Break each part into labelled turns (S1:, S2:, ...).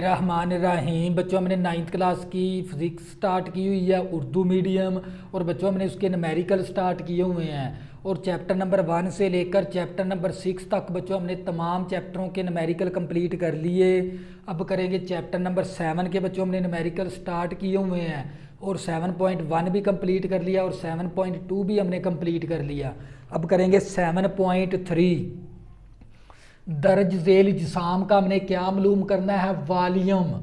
S1: रहमान रहीम। बच्चों हमने 9th class की फिज़िक्स स्टार्ट की हुई है, उर्दू मीडियम। और बच्चों हमने उसके न्यूमेरिकल स्टार्ट किए हुए हैं और चैप्टर नंबर 1 से लेकर चैप्टर नंबर 6 तक बच्चों हमने तमाम चैप्टरों के न्यूमेरिकल कंप्लीट कर लिए। अब करेंगे चैप्टर नंबर 7 के बच्चों हमने न्यूमेरिकल स्टार्ट किए हुए हैं और 7.1 भी कंप्लीट कर लिया और 7.2 भी हमने कंप्लीट कर लिया। अब करेंगे 7.3। दर्ज झेल जिसाम का हमने क्या मालूम करना है, वॉल्यूम।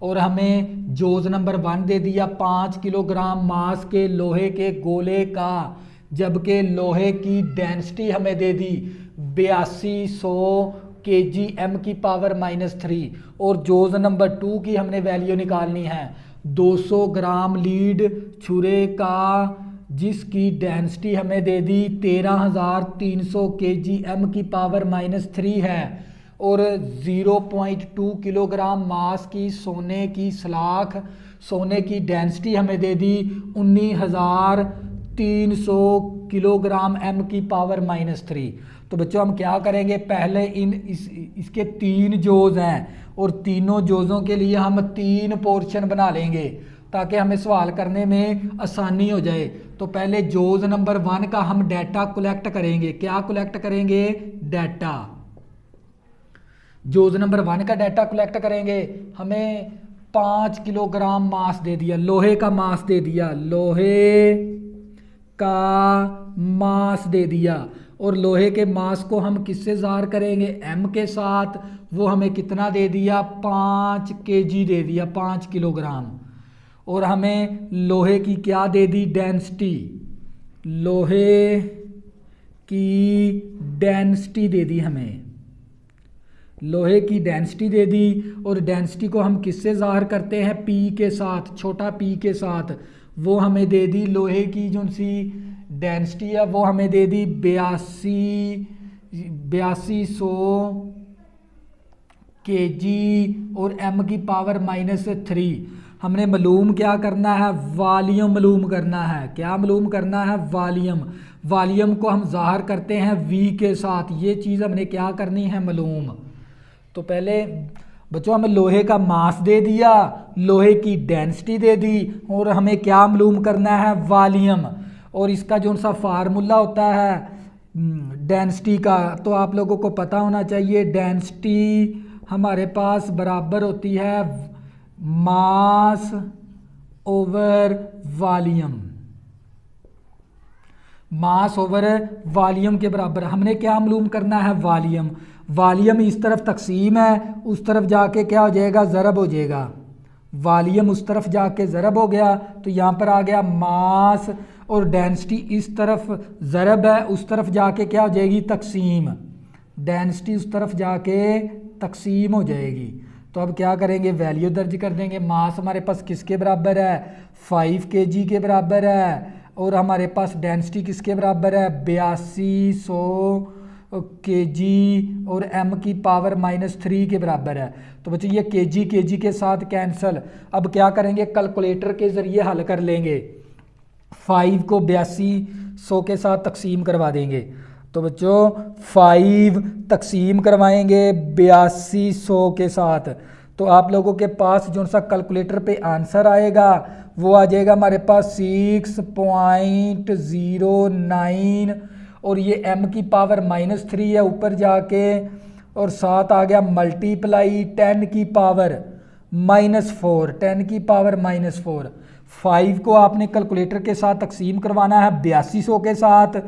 S1: और हमें जोज नंबर 1 दे दिया 5 किलोग्राम मास के लोहे के गोले का, जबकि लोहे की डेंसिटी हमें दे दी 8200 kg/m⁻³ और जोज नंबर 2 की हमने वैल्यू निकालनी है 200 ग्राम लीड छुरे का, जिसकी डेंसिटी हमें दे दी 13300 kg/m⁻³ है और 0.2 किलोग्राम मास की सोने की सलाख, सोने की डेंसिटी हमें दे दी 19300 kg/m⁻³। तो बच्चों हम क्या करेंगे, पहले इसके 3 जोज हैं और तीनों जोजों के लिए हम 3 पोर्शन बना लेंगे ताकि हमें सवाल करने में आसानी हो जाए। तो पहले जोज नंबर 1 का हम डाटा कलेक्ट करेंगे। क्या कलेक्ट करेंगे? डाटा। जोज नंबर 1 का डाटा कलेक्ट करेंगे। हमें 5 किलोग्राम मास दे दिया, लोहे का मास दे दिया, लोहे का मास दे दिया। और लोहे के मास को हम किससे ज़ाहिर करेंगे? एम के साथ। वो हमें कितना दे दिया? 5 kg दे दिया, 5 किलोग्राम। और हमें लोहे की क्या दे दी? डेंसिटी। लोहे की डेंसिटी दे दी हमें, लोहे की डेंसिटी दे दी। और डेंसिटी को हम किससे ज़ाहिर करते हैं? पी के साथ, छोटा पी के साथ। वो हमें दे दी लोहे की जो सी डेंसिटी है वो हमें दे दी 8200 kg और m⁻³ हमने मालूम क्या करना है? वॉल्यूम मालूम करना है। क्या मालूम करना है? वॉल्यूम। वॉल्यूम को हम ज़ाहिर करते हैं v के साथ। ये चीज़ हमने क्या करनी है? मालूम। तो पहले बच्चों हमें लोहे का मास दे दिया, लोहे की डेंसिटी दे दी और हमें क्या मालूम करना है? वॉल्यूम। और इसका जो सा फार्मूला होता है डेंसिटी का, तो आप लोगों को पता होना चाहिए। डेंसिटी हमारे पास बराबर होती है मास ओवर वॉल्यूम। मास ओवर वॉल्यूम के बराबर। हमने क्या मालूम करना है? वॉल्यूम। वॉल्यूम इस तरफ तकसीम है, उस तरफ जाके क्या हो जाएगा? ज़रब हो जाएगा। वॉल्यूम उस तरफ जाके ज़रब हो गया तो यहाँ पर आ गया मास। और डेंसिटी इस तरफ ज़रब है, उस तरफ जाके क्या हो जाएगी? तकसीम। डेंसिटी उस तरफ जाके तकसीम हो जाएगी। तो अब क्या करेंगे? वैल्यू दर्ज कर देंगे। मास हमारे पास किसके बराबर है? 5 kg के बराबर है। और हमारे पास डेंसिटी किसके बराबर है? 8200 kg और m⁻³ के बराबर है। तो बच्चों ये kg के साथ कैंसल। अब क्या करेंगे? कैलकुलेटर के ज़रिए हल कर लेंगे। 5 को 8200 के साथ तकसीम करवा देंगे। तो बच्चों 5 तकसीम करवाएंगे 8200 के साथ, तो आप लोगों के पास जो सा कैलकुलेटर पे आंसर आएगा वो आ जाएगा हमारे पास 6.09 और ये m⁻³ है ऊपर जाके, और साथ आ गया मल्टीप्लाई 10⁻⁻⁴, 10⁻⁻⁴। 5 को आपने कैलकुलेटर के साथ तकसीम करवाना है 8200 के साथ,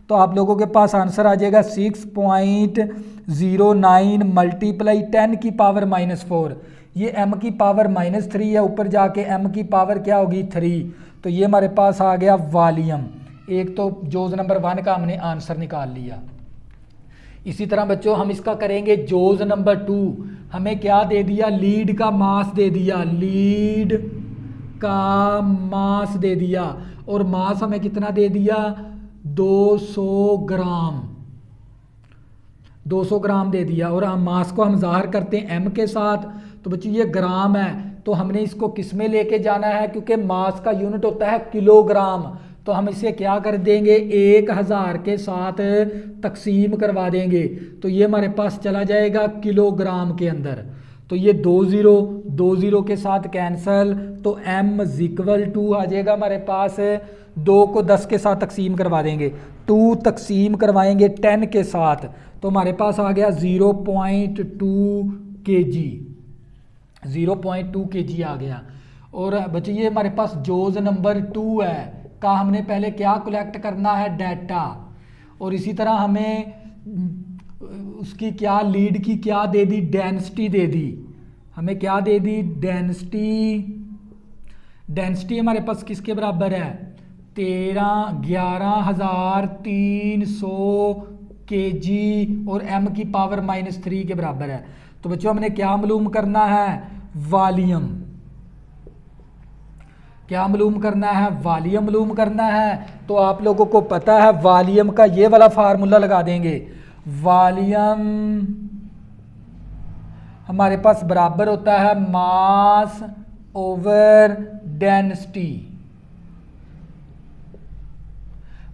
S1: तो आप लोगों के पास आंसर आ जाएगा 6.09 मल्टीप्लाई 10⁻⁻⁴। ये m⁻³ है, ऊपर जाके m की पावर क्या होगी? 3। तो ये हमारे पास आ गया वॉल्यूम। एक तो जोज नंबर 1 का हमने आंसर निकाल लिया। इसी तरह बच्चों हम इसका करेंगे जोज नंबर 2। हमें क्या दे दिया? लीड का मास दे दिया, लीड का मास दे दिया। और मास हमें कितना दे दिया? 200 ग्राम, 200 ग्राम दे दिया। और हम मास को हम ज़ाहिर करते हैं m के साथ। तो बच्चों ये ग्राम है, तो हमने इसको किस में लेके जाना है? क्योंकि मास का यूनिट होता है किलोग्राम, तो हम इसे क्या कर देंगे? 1000 के साथ तकसीम करवा देंगे। तो ये हमारे पास चला जाएगा किलोग्राम के अंदर। तो ये 2 के साथ कैंसल, तो m इक्वल टू आ जाएगा हमारे पास 2 को 10 के साथ तकसीम करवा देंगे, 2 तकसीम करवाएंगे 10 के साथ, तो हमारे पास आ गया 0.2 kg, 0.2 kg आ गया। और बच्चे ये हमारे पास जोज नंबर 2 है का हमने पहले क्या कलेक्ट करना है, डाटा। और इसी तरह हमें उसकी क्या लीड की क्या दे दी, डेंसिटी दे दी, हमें क्या दे दी, डेंसिटी हमारे पास किसके बराबर है, 11,300 kg और m की पावर -3 के बराबर है। तो बच्चों हमने क्या मालूम करना है, वॉल्यूम। क्या मालूम करना है, वॉल्यूम मालूम करना है। तो आप लोगों को पता है वॉल्यूम का ये वाला फार्मूला लगा देंगे, वॉल्यूम हमारे पास बराबर होता है मास ओवर डेंसिटी,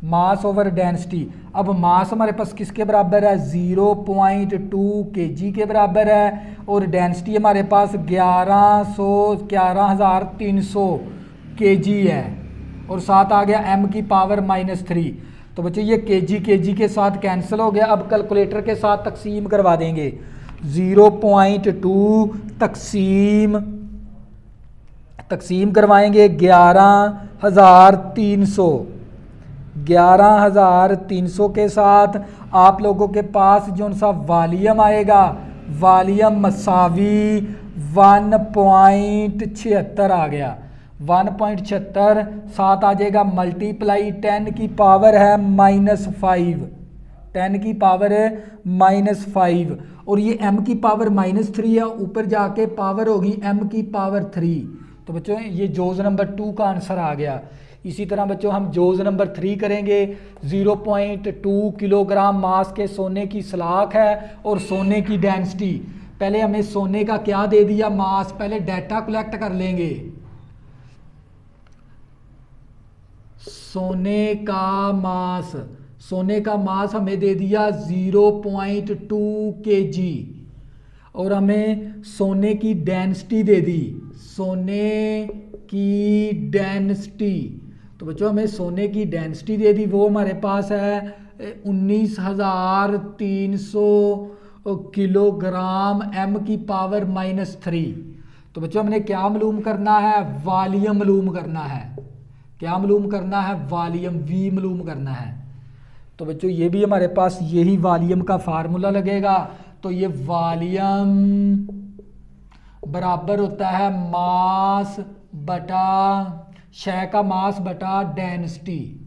S1: मास ओवर डेंसिटी। अब मास हमारे पास किसके बराबर है, 0.2 kg के बराबर है, और डेंसिटी हमारे पास 11,300 kg है, और साथ आ गया m की पावर -3। तो बच्चों ये kg के साथ कैंसिल हो गया। अब कैलकुलेटर के साथ तकसीम करवा देंगे, 0.2 तकसीम करवाएंगे 11,300 के साथ। आप लोगों के पास जो सा वॉल्यूम आएगा, वॉल्यूम मसावी 1.76 आ गया, 1.76 साथ आ जाएगा मल्टीप्लाई 10 की पावर है -5, 10 की पावर है -5, और ये m की पावर -3 है, ऊपर जाके पावर होगी m की पावर 3। तो बच्चों ये जोज नंबर 2 का आंसर आ गया। इसी तरह बच्चों हम जोज नंबर 3 करेंगे। 0.2 किलोग्राम मास के सोने की सलाख है और सोने की डेंसिटी। पहले हमें सोने का क्या दे दिया, मास। पहले डाटा कलेक्ट कर लेंगे। सोने का मास हमें दे दिया 0.2 kg, और हमें सोने की डेंसिटी दे दी, सोने की डेंसिटी। तो बच्चों हमें सोने की डेंसिटी दे दी, वो हमारे पास है 19,300 किलोग्राम m की पावर -3। तो बच्चों हमने क्या मालूम करना है, वॉल्यूम मालूम करना है। क्या मालूम करना है, वॉल्यूम, v मालूम करना है। तो बच्चों ये भी हमारे पास यही वॉल्यूम का फार्मूला लगेगा। तो ये वॉल्यूम बराबर होता है मास बटा शय का मास बटा डेंसिटी।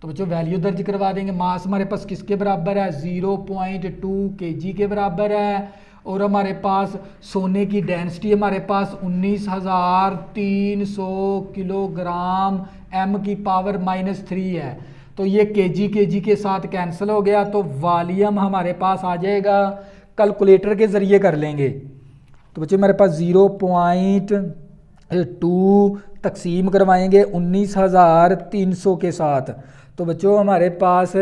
S1: तो बच्चों वैल्यू दर्ज करवा देंगे। मास हमारे पास किसके बराबर है, 0.2 kg के बराबर है, और हमारे पास सोने की डेंसिटी हमारे पास 19,300 किलोग्राम m की पावर -3 है। तो ये kg के साथ कैंसिल हो गया, तो वॉल्यूम हमारे पास आ जाएगा, कैलकुलेटर के ज़रिए कर लेंगे। तो बच्चों मेरे पास 0.2 तकसीम करवाएंगे 19,300 के साथ। तो बच्चों हमारे पास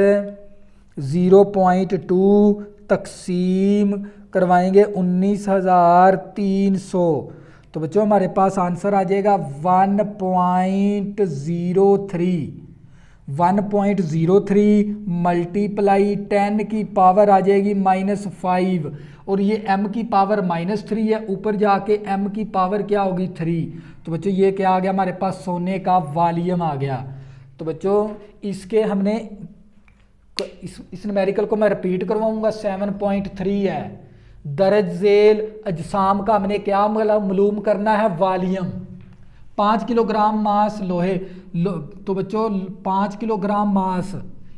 S1: 0.2 तकसीम करवाएंगे 19,300। तो बच्चों हमारे पास आंसर आ जाएगा 1.03 मल्टीप्लाई 10 की पावर आ जाएगी -5, और ये m की पावर -3 है, ऊपर जाके m की पावर क्या होगी 3। तो बच्चों ये क्या आ गया, हमारे पास सोने का वॉल्यूम आ गया। तो बच्चों इसके हमने इस न्यूमेरिकल को मैं रिपीट करवाऊंगा, 7.3 है। दर्ज झेल अजसाम का हमने क्या मालूम करना है, वॉल्यूम। 5 किलोग्राम मास लोहे तो बच्चों 5 किलोग्राम मास,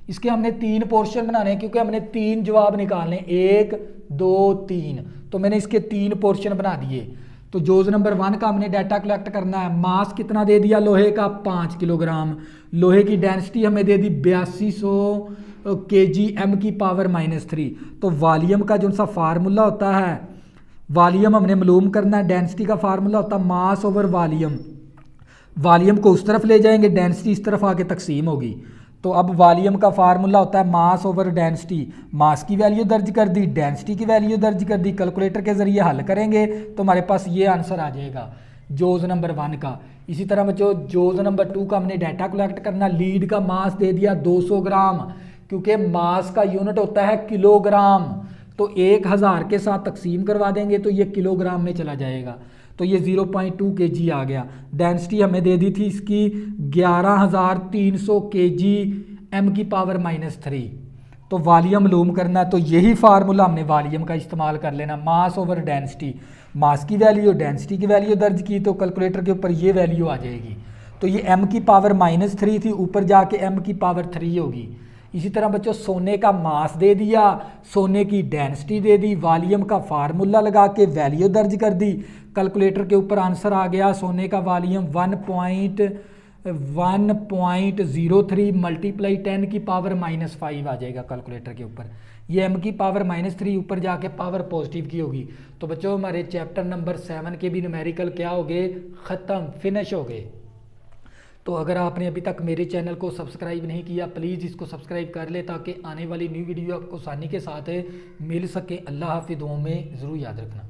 S1: इसके हमने 3 पोर्शन बनाने हैं, क्योंकि हमने 3 जवाब निकालने, 1 2 3। तो मैंने इसके 3 पोर्शन बना दिए। तो जोज नंबर 1 का हमने डाटा कलेक्ट करना है। मास कितना दे दिया लोहे का, 5 किलोग्राम। लोहे की डेंसिटी हमें दे दी 8200 kg m की पावर -3। तो वॉल्यूम का जो सा फार्मूला होता है, वॉल्यूम हमने मालूम करना है। डेंसिटी का फार्मूला होता है मास ओवर वॉल्यूम। वॉल्यूम को उस तरफ ले जाएंगे, डेंसिटी इस तरफ आके तकसीम होगी। तो अब वॉल्यूम का फार्मूला होता है मास ओवर डेंसिटी। मास की वैल्यू दर्ज कर दी, डेंसिटी की वैल्यू दर्ज कर दी, कैलकुलेटर के ज़रिए हल करेंगे तो हमारे पास ये आंसर आ जाएगा जोज नंबर 1 का। इसी तरह बच्चों जोज नंबर 2 का हमने डाटा कलेक्ट करना। लीड का मास दे दिया 200 ग्राम, क्योंकि मास का यूनिट होता है किलोग्राम, तो 1000 के साथ तकसीम करवा देंगे तो ये किलोग्राम में चला जाएगा, तो ये 0.2 kg आ गया। डेंसिटी हमें दे दी थी इसकी 11300 kg m⁻⁻3। तो वॉल्यूम मालूम करना है तो यही फार्मूला हमने वॉल्यूम का इस्तेमाल कर लेना, मास ओवर डेंसिटी। मास की वैल्यू डेंसिटी की वैल्यू दर्ज की तो कैलकुलेटर के ऊपर ये वैल्यू आ जाएगी। तो ये m⁻³ थी, ऊपर जाके m⁻³ होगी। इसी तरह बच्चों सोने का मास दे दिया, सोने की डेंसिटी दे दी, वॉल्यूम का फार्मूला लगा के वैल्यू दर्ज कर दी, कैलकुलेटर के ऊपर आंसर आ गया। सोने का वॉल्यूम 1.03 मल्टीप्लाई 10⁻⁻5 आ जाएगा कैलकुलेटर के ऊपर। ये m⁻⁻3 ऊपर जाके पावर पॉजिटिव की होगी। तो बच्चों हमारे चैप्टर नंबर 7 के भी न्यूमेरिकल क्या हो गए, ख़त्म, फिनिश हो गए। तो अगर आपने अभी तक मेरे चैनल को सब्सक्राइब नहीं किया प्लीज़ इसको सब्सक्राइब कर ले ताकि आने वाली न्यू वीडियो आपको आसानी के साथ मिल सके। अल्लाह हाफ़िज़, दुआओं में ज़रूर याद रखना।